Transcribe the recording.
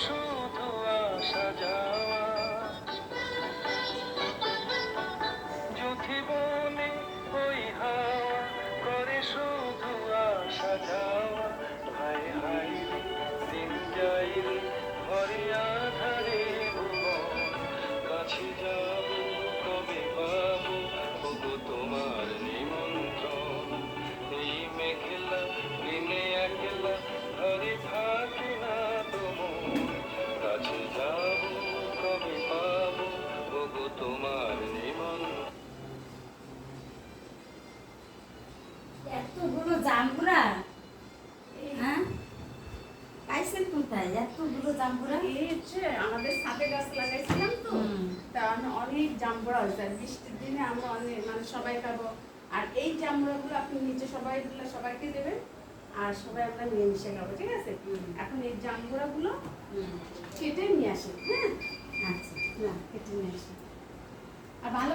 শুধু আসা যাওয়া, যদি বনে ওই হাওয়া করে শুধু আসা যাওয়া। হায় হায় রে, দিন যায় রে, ঘরে আধারে ভুবন, কাছে যাব কবে পাবো ওগো তোমার নিমন্ত্রণ। এই মেঘলা দিনে একলা ঘরে থাকে না তোমার, কাছে যাব কবে পাবো ওগো তোমার নিমন্ত্রণ। এতগুলো জাম্বুরা, হ্যাঁ পাইছেন কোথায় এতগুলো জাম্বুরা? এই হচ্ছে আমাদের ছাদে গাছ লাগাইছিলাম তো, তা অনেক জাম্বুরা হয়েছে। আর বৃষ্টির দিনে আমরা অনেক মানে সবাই খাবো। আর এই জাম্বুরাগুলো আপনি নিচে সবাই দিলে সবাইকে দেবেন, আর সবাই আমরা মিলেমিশে খাবো, ঠিক আছে? এখন এই জাম্বুরাগুলো কেটে নিয়ে আসেন, হ্যাঁ? আচ্ছা, না কেটে নিয়ে আসেন। আর ভালো